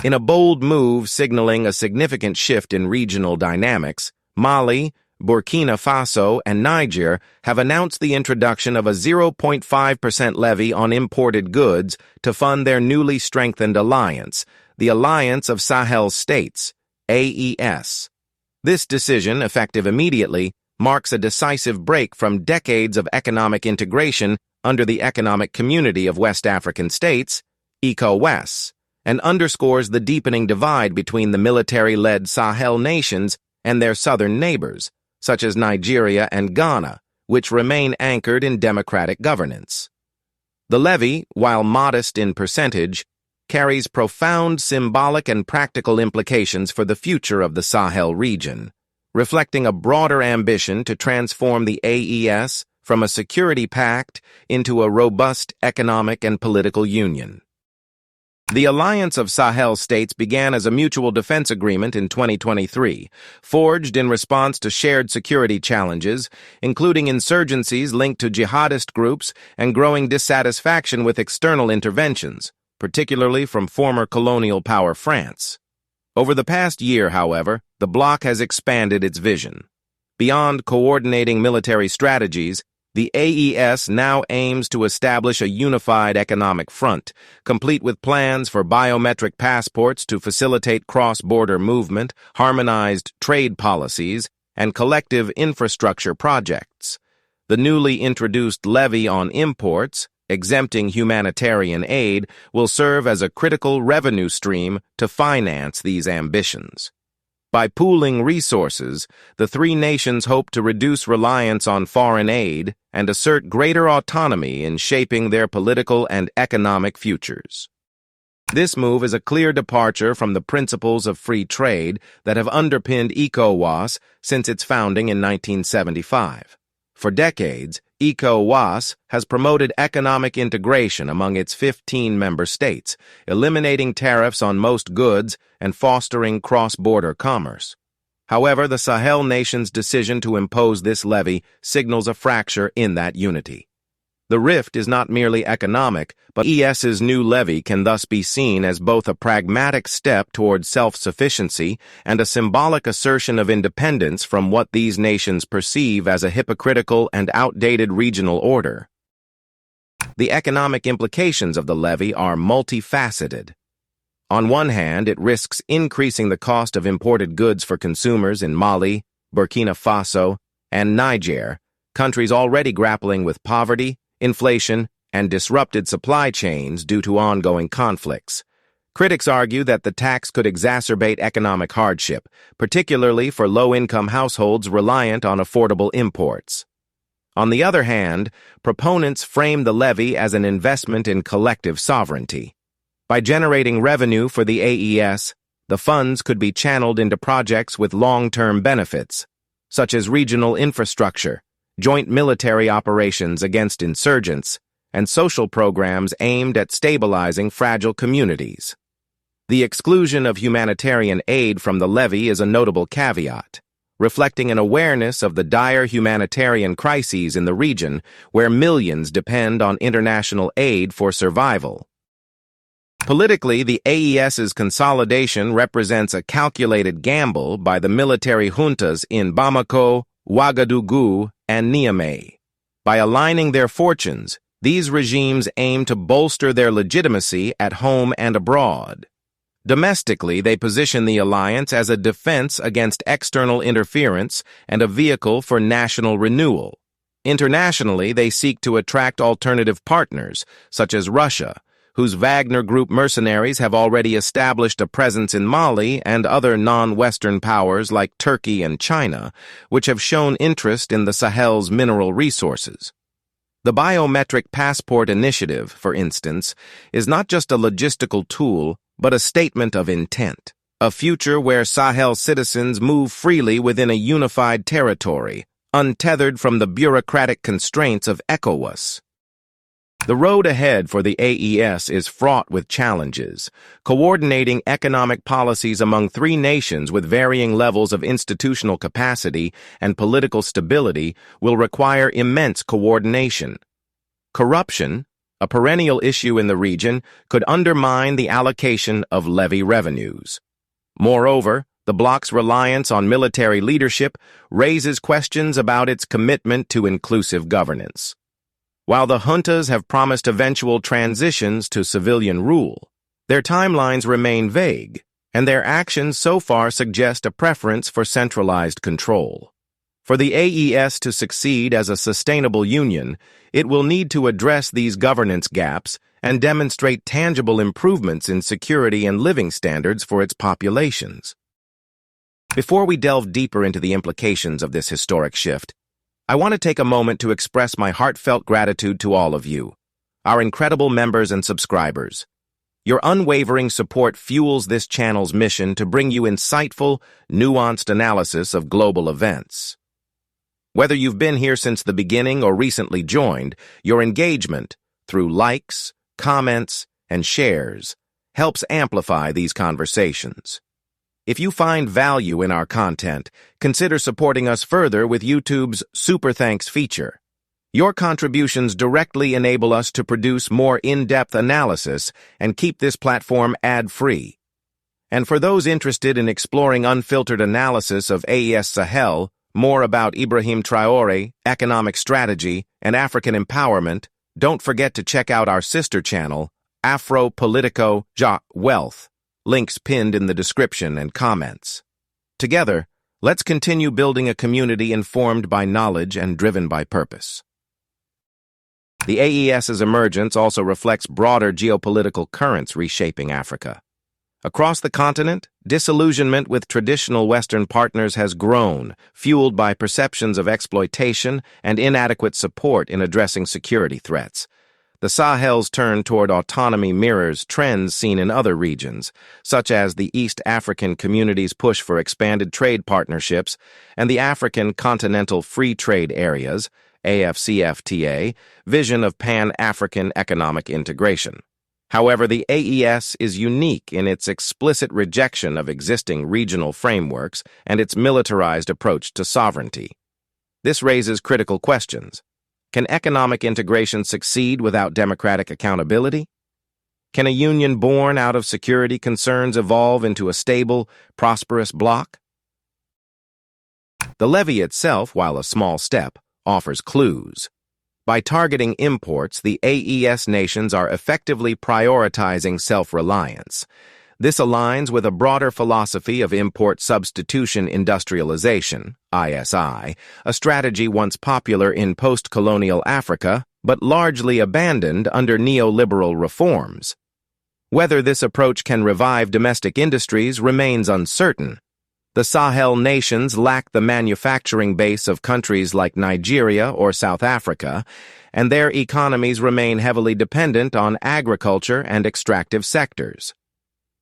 In a bold move signaling a significant shift in regional dynamics, Mali, Burkina Faso, and Niger have announced the introduction of a 0.5% levy on imported goods to fund their newly strengthened alliance, the Alliance of Sahel States, AES. This decision, effective immediately, marks a decisive break from decades of economic integration under the Economic Community of West African States, ECOWAS, and underscores the deepening divide between the military-led Sahel nations and their southern neighbors, such as Nigeria and Ghana, which remain anchored in democratic governance. The levy, while modest in percentage, carries profound symbolic and practical implications for the future of the Sahel region, reflecting a broader ambition to transform the AES from a security pact into a robust economic and political union. The Alliance of Sahel States began as a mutual defense agreement in 2023, forged in response to shared security challenges, including insurgencies linked to jihadist groups and growing dissatisfaction with external interventions, particularly from former colonial power France. Over the past year, however, the bloc has expanded its vision. Beyond coordinating military strategies, the AES now aims to establish a unified economic front, complete with plans for biometric passports to facilitate cross-border movement, harmonized trade policies, and collective infrastructure projects. The newly introduced levy on imports, exempting humanitarian aid, will serve as a critical revenue stream to finance these ambitions. By pooling resources, the three nations hope to reduce reliance on foreign aid and assert greater autonomy in shaping their political and economic futures. This move is a clear departure from the principles of free trade that have underpinned ECOWAS since its founding in 1975. For decades, ECOWAS has promoted economic integration among its 15 member states, eliminating tariffs on most goods and fostering cross-border commerce. However, the Sahel nations' decision to impose this levy signals a fracture in that unity. The rift is not merely economic, but ES's new levy can thus be seen as both a pragmatic step toward self-sufficiency and a symbolic assertion of independence from what these nations perceive as a hypocritical and outdated regional order. The economic implications of the levy are multifaceted. On one hand, it risks increasing the cost of imported goods for consumers in Mali, Burkina Faso, and Niger, countries already grappling with poverty, inflation, and disrupted supply chains due to ongoing conflicts. Critics argue that the tax could exacerbate economic hardship, particularly for low-income households reliant on affordable imports. On the other hand, proponents frame the levy as an investment in collective sovereignty. By generating revenue for the AES, the funds could be channeled into projects with long-term benefits, such as regional infrastructure, joint military operations against insurgents, and social programs aimed at stabilizing fragile communities. The exclusion of humanitarian aid from the levy is a notable caveat, reflecting an awareness of the dire humanitarian crises in the region where millions depend on international aid for survival. Politically, the AES's consolidation represents a calculated gamble by the military juntas in Bamako, Ouagadougou, and Niamey. By aligning their fortunes, these regimes aim to bolster their legitimacy at home and abroad. Domestically, they position the alliance as a defense against external interference and a vehicle for national renewal. Internationally, they seek to attract alternative partners, such as Russia, whose Wagner Group mercenaries have already established a presence in Mali, and other non-Western powers like Turkey and China, which have shown interest in the Sahel's mineral resources. The biometric passport initiative, for instance, is not just a logistical tool, but a statement of intent. A future where Sahel citizens move freely within a unified territory, untethered from the bureaucratic constraints of ECOWAS. The road ahead for the AES is fraught with challenges. Coordinating economic policies among three nations with varying levels of institutional capacity and political stability will require immense coordination. Corruption, a perennial issue in the region, could undermine the allocation of levy revenues. Moreover, the bloc's reliance on military leadership raises questions about its commitment to inclusive governance. While the juntas have promised eventual transitions to civilian rule, their timelines remain vague, and their actions so far suggest a preference for centralized control. For the AES to succeed as a sustainable union, it will need to address these governance gaps and demonstrate tangible improvements in security and living standards for its populations. Before we delve deeper into the implications of this historic shift, I want to take a moment to express my heartfelt gratitude to all of you, our incredible members and subscribers. Your unwavering support fuels this channel's mission to bring you insightful, nuanced analysis of global events. Whether you've been here since the beginning or recently joined, your engagement, through likes, comments, and shares, helps amplify these conversations. If you find value in our content, consider supporting us further with YouTube's Super Thanks feature. Your contributions directly enable us to produce more in-depth analysis and keep this platform ad-free. And for those interested in exploring unfiltered analysis of AES Sahel, more about Ibrahim Traoré, economic strategy, and African empowerment, don't forget to check out our sister channel, Afro Politico Wealth. Links pinned in the description and comments. Together, let's continue building a community informed by knowledge and driven by purpose. The AES's emergence also reflects broader geopolitical currents reshaping Africa. Across the continent, disillusionment with traditional Western partners has grown, fueled by perceptions of exploitation and inadequate support in addressing security threats. The Sahel's turn toward autonomy mirrors trends seen in other regions, such as the East African Community's push for expanded trade partnerships and the African Continental Free Trade Areas, AFCFTA, vision of Pan-African economic integration. However, the AES is unique in its explicit rejection of existing regional frameworks and its militarized approach to sovereignty. This raises critical questions. Can economic integration succeed without democratic accountability? Can a union born out of security concerns evolve into a stable, prosperous bloc? The levy itself, while a small step, offers clues. By targeting imports, the AES nations are effectively prioritizing self-reliance. This aligns with a broader philosophy of import substitution industrialization, ISI, a strategy once popular in post-colonial Africa, but largely abandoned under neoliberal reforms. Whether this approach can revive domestic industries remains uncertain. The Sahel nations lack the manufacturing base of countries like Nigeria or South Africa, and their economies remain heavily dependent on agriculture and extractive sectors.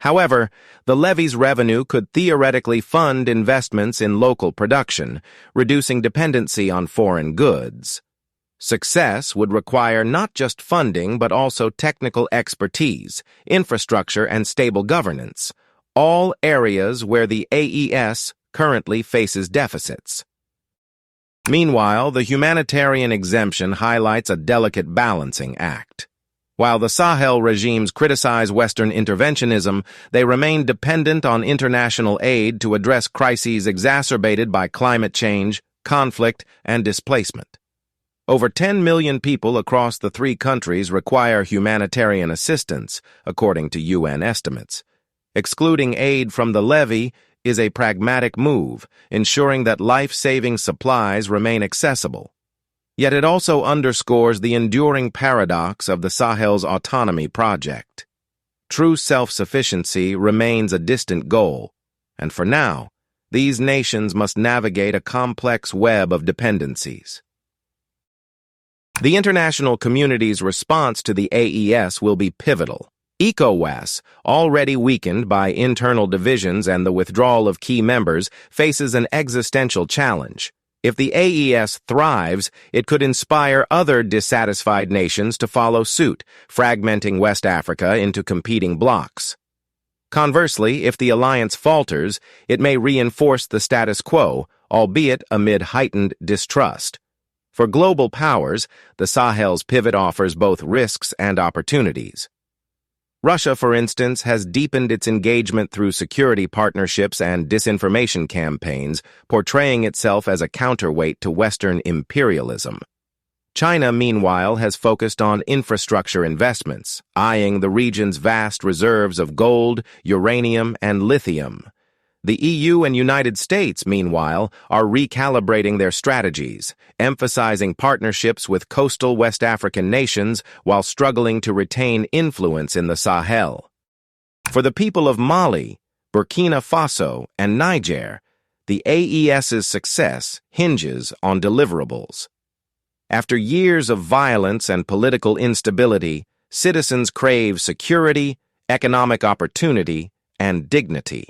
However, the levy's revenue could theoretically fund investments in local production, reducing dependency on foreign goods. Success would require not just funding but also technical expertise, infrastructure, and stable governance, all areas where the AES currently faces deficits. Meanwhile, the Humanitarian Exemption highlights a delicate balancing act. While the Sahel regimes criticize Western interventionism, they remain dependent on international aid to address crises exacerbated by climate change, conflict, and displacement. Over 10 million people across the three countries require humanitarian assistance, according to UN estimates. Excluding aid from the levy is a pragmatic move, ensuring that life-saving supplies remain accessible. Yet it also underscores the enduring paradox of the Sahel's autonomy project. True self-sufficiency remains a distant goal, and for now, these nations must navigate a complex web of dependencies. The international community's response to the AES will be pivotal. ECOWAS, already weakened by internal divisions and the withdrawal of key members, faces an existential challenge. If the AES thrives, it could inspire other dissatisfied nations to follow suit, fragmenting West Africa into competing blocs. Conversely, if the alliance falters, it may reinforce the status quo, albeit amid heightened distrust. For global powers, the Sahel's pivot offers both risks and opportunities. Russia, for instance, has deepened its engagement through security partnerships and disinformation campaigns, portraying itself as a counterweight to Western imperialism. China, meanwhile, has focused on infrastructure investments, eyeing the region's vast reserves of gold, uranium, and lithium. The EU and United States, meanwhile, are recalibrating their strategies, emphasizing partnerships with coastal West African nations while struggling to retain influence in the Sahel. For the people of Mali, Burkina Faso, and Niger, the AES's success hinges on deliverables. After years of violence and political instability, citizens crave security, economic opportunity, and dignity.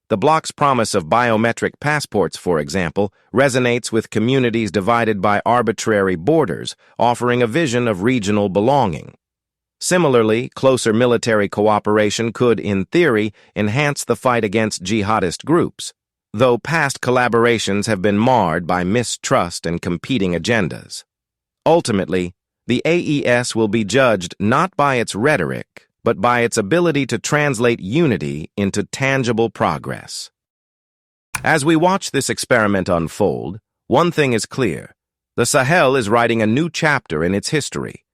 The bloc's promise of biometric passports, for example, resonates with communities divided by arbitrary borders, offering a vision of regional belonging. Similarly, closer military cooperation could, in theory, enhance the fight against jihadist groups, though past collaborations have been marred by mistrust and competing agendas. Ultimately, the AES will be judged not by its rhetoric, but by its ability to translate unity into tangible progress. As we watch this experiment unfold, one thing is clear. The Sahel is writing a new chapter in its history,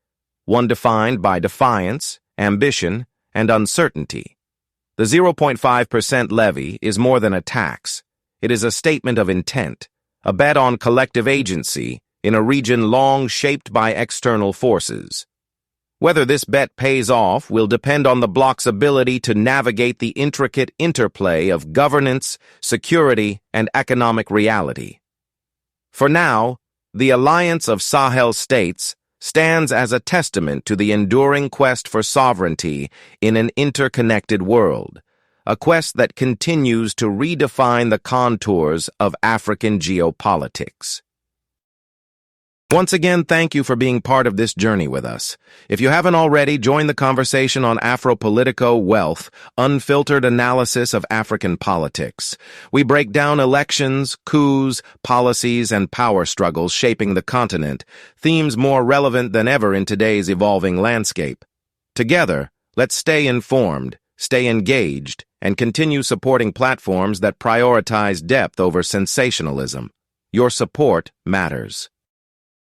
one defined by defiance, ambition, and uncertainty. The 0.5% levy is more than a tax. It is a statement of intent, a bet on collective agency in a region long shaped by external forces. Whether this bet pays off will depend on the bloc's ability to navigate the intricate interplay of governance, security, and economic reality. For now, the alliance of Sahel States stands as a testament to the enduring quest for sovereignty in an interconnected world, a quest that continues to redefine the contours of African geopolitics. Once again, thank you for being part of this journey with us. If you haven't already, join the conversation on Afropolitico Wealth, unfiltered analysis of African politics. We break down elections, coups, policies, and power struggles shaping the continent, themes more relevant than ever in today's evolving landscape. Together, let's stay informed, stay engaged, and continue supporting platforms that prioritize depth over sensationalism. Your support matters.